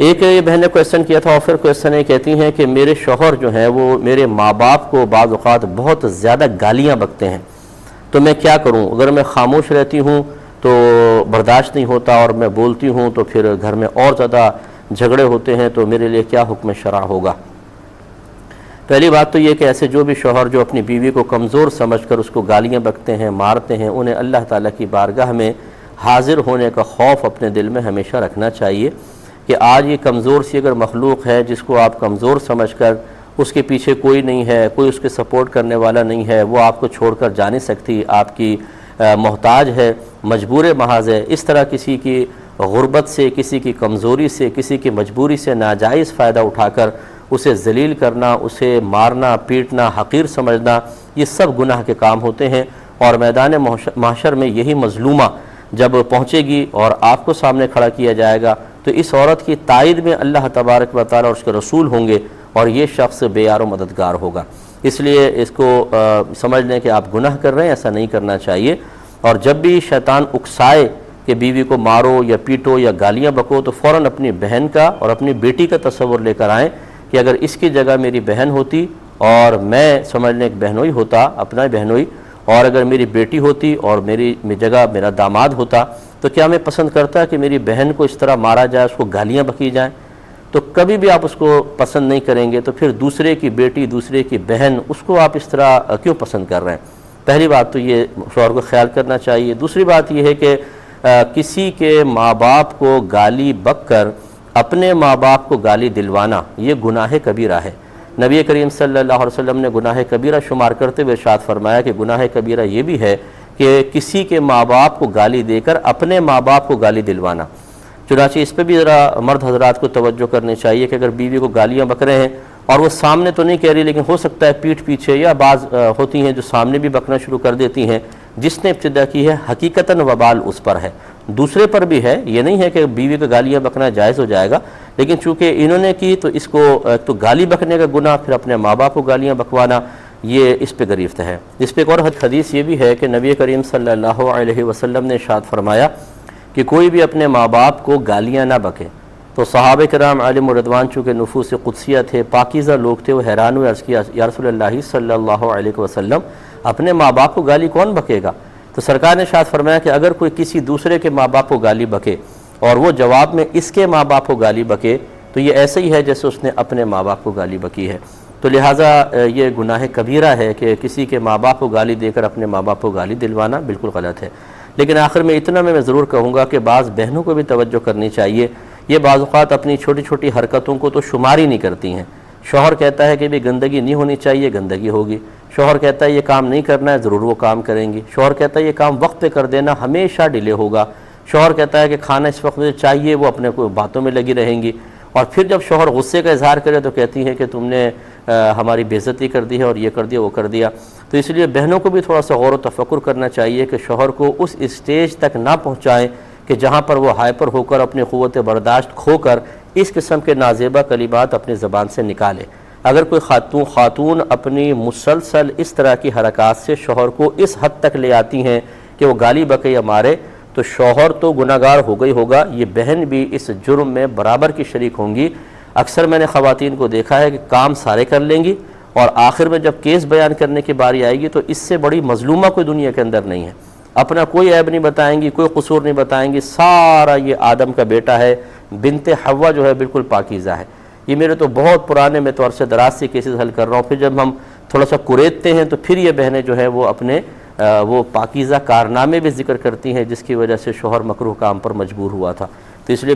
ایک یہ بہن نے کویسچن کیا تھا، اور پھر کویسچن یہ کہتی ہیں کہ میرے شوہر جو ہیں وہ میرے ماں باپ کو بعض اوقات بہت زیادہ گالیاں بکتے ہیں، تو میں کیا کروں؟ اگر میں خاموش رہتی ہوں تو برداشت نہیں ہوتا، اور میں بولتی ہوں تو پھر گھر میں اور زیادہ جھگڑے ہوتے ہیں، تو میرے لیے کیا حکم شرع ہوگا؟ پہلی بات تو یہ کہ ایسے جو بھی شوہر جو اپنی بیوی کو کمزور سمجھ کر اس کو گالیاں بکتے ہیں، مارتے ہیں، انہیں اللہ تعالیٰ کی بارگاہ میں حاضر ہونے کا خوف اپنے دل میں ہمیشہ رکھنا چاہیے کہ آج یہ کمزور سی اگر مخلوق ہے جس کو آپ کمزور سمجھ کر اس کے پیچھے کوئی نہیں ہے، کوئی اس کے سپورٹ کرنے والا نہیں ہے، وہ آپ کو چھوڑ کر جا نہیں سکتی، آپ کی محتاج ہے، مجبور محض ہے، اس طرح کسی کی غربت سے، کسی کی کمزوری سے، کسی کی مجبوری سے ناجائز فائدہ اٹھا کر اسے ذلیل کرنا، اسے مارنا، پیٹنا، حقیر سمجھنا، یہ سب گناہ کے کام ہوتے ہیں۔ اور میدان محشر میں یہی مظلومہ جب پہنچے گی اور آپ کو سامنے کھڑا کیا جائے گا تو اس عورت کی تائید میں اللہ تبارک و تعالیٰ اور اس کے رسول ہوں گے، اور یہ شخص بے یار و مددگار ہوگا۔ اس لیے اس کو سمجھ لیں کہ آپ گناہ کر رہے ہیں، ایسا نہیں کرنا چاہیے۔ اور جب بھی شیطان اکسائے کہ بیوی کو مارو یا پیٹو یا گالیاں بکو، تو فوراً اپنی بہن کا اور اپنی بیٹی کا تصور لے کر آئیں کہ اگر اس کی جگہ میری بہن ہوتی اور میں سمجھ لیں ایک بہنوئی ہوتا، اپنا بہنوئی، اور اگر میری بیٹی ہوتی اور میری جگہ میرا داماد ہوتا، تو کیا میں پسند کرتا کہ میری بہن کو اس طرح مارا جائے، اس کو گالیاں بکی جائیں؟ تو کبھی بھی آپ اس کو پسند نہیں کریں گے، تو پھر دوسرے کی بیٹی، دوسرے کی بہن، اس کو آپ اس طرح کیوں پسند کر رہے ہیں؟ پہلی بات تو یہ شوہر کو خیال کرنا چاہیے۔ دوسری بات یہ ہے کہ کسی کے ماں باپ کو گالی بک کر اپنے ماں باپ کو گالی دلوانا یہ گناہ کبیرہ ہے۔ نبی کریم صلی اللہ علیہ وسلم نے گناہ کبیرہ شمار کرتے ہوئے ارشاد فرمایا کہ گناہ کبیرہ یہ بھی ہے کہ کسی کے ماں باپ کو گالی دے کر اپنے ماں باپ کو گالی دلوانا۔ چنانچہ اس پہ بھی ذرا مرد حضرات کو توجہ کرنی چاہیے کہ اگر بیوی کو گالیاں بک رہے ہیں اور وہ سامنے تو نہیں کہہ رہی، لیکن ہو سکتا ہے پیٹھ پیچھے، یا بعض ہوتی ہیں جو سامنے بھی بکنا شروع کر دیتی ہیں، جس نے ابتدا کی ہے حقیقتاً وبال اس پر ہے، دوسرے پر بھی ہے۔ یہ نہیں ہے کہ بیوی کو گالیاں بکنا جائز ہو جائے گا، لیکن چونکہ انہوں نے کی تو اس کو تو گالی بکنے کا گناہ، پھر اپنے ماں باپ کو گالیاں بکوانا، یہ اس پہ گریفت ہے۔ اس پہ ایک اور حدیث یہ بھی ہے کہ نبی کریم صلی اللہ علیہ وسلم نے ارشاد فرمایا کہ کوئی بھی اپنے ماں باپ کو گالیاں نہ بکے۔ تو صحابہ کرام علیہم الرضوان چونکہ نفوس قدسیہ تھے، پاکیزہ لوگ تھے، وہ حیران ہوئے، عرض کیا یا رسول اللہ صلی اللہ علیہ وسلم اپنے ماں باپ کو گالی کون بکے گا؟ تو سرکار نے ارشاد فرمایا کہ اگر کوئی کسی دوسرے کے ماں باپ کو گالی بکے اور وہ جواب میں اس کے ماں باپ کو گالی بکے، تو یہ ایسے ہی ہے جیسے اس نے اپنے ماں باپ کو گالی بکی ہے۔ تو لہٰذا یہ گناہ کبیرہ ہے کہ کسی کے ماں باپ کو گالی دے کر اپنے ماں باپ کو گالی دلوانا بالکل غلط ہے۔ لیکن آخر میں اتنا میں ضرور کہوں گا کہ بعض بہنوں کو بھی توجہ کرنی چاہیے، یہ بعض اوقات اپنی چھوٹی چھوٹی حرکتوں کو تو شمار ہی نہیں کرتی ہیں۔ شوہر کہتا ہے کہ بھی گندگی نہیں ہونی چاہیے، گندگی ہوگی۔ شوہر کہتا ہے یہ کام نہیں کرنا ہے، ضرور وہ کام کریں گی۔ شوہر کہتا ہے یہ کام وقت پہ کر دینا، ہمیشہ ڈیلے ہوگا۔ شوہر کہتا ہے کہ کھانا اس وقت مجھے چاہیے، وہ اپنے کو باتوں میں لگی رہیں گی۔ اور پھر جب شوہر غصے کا اظہار کرے تو کہتی ہیں کہ تم نے ہماری بے عزتی کر دی ہے، اور یہ کر دیا، وہ کر دیا۔ تو اس لیے بہنوں کو بھی تھوڑا سا غور و تفکر کرنا چاہیے کہ شوہر کو اس اسٹیج تک نہ پہنچائیں کہ جہاں پر وہ ہائپر ہو کر اپنی قوت برداشت کھو کر اس قسم کے نازیبہ کلمات اپنی زبان سے نکالے۔ اگر کوئی خاتون اپنی مسلسل اس طرح کی حرکات سے شوہر کو اس حد تک لے آتی ہیں کہ وہ گالی بکے یا مارے، تو شوہر تو گناہگار ہو گئی ہوگا، یہ بہن بھی اس جرم میں برابر کی شریک ہوں گی۔ اکثر میں نے خواتین کو دیکھا ہے کہ کام سارے کر لیں گی، اور آخر میں جب کیس بیان کرنے کی باری آئے گی تو اس سے بڑی مظلومہ کوئی دنیا کے اندر نہیں ہے۔ اپنا کوئی عیب نہیں بتائیں گی، کوئی قصور نہیں بتائیں گی، سارا یہ آدم کا بیٹا ہے، بنت حوا جو ہے بالکل پاکیزہ ہے۔ یہ میرے تو بہت پرانے، میں تو عرصے دراز سے کیسز حل کر رہا ہوں، پھر جب ہم تھوڑا سا کریدتے ہیں تو پھر یہ بہنیں جو ہے وہ اپنے وہ پاکیزہ کارنامے بھی ذکر کرتی ہیں جس کی وجہ سے شوہر مکروہ کام پر مجبور ہوا تھا۔ تو اس لیے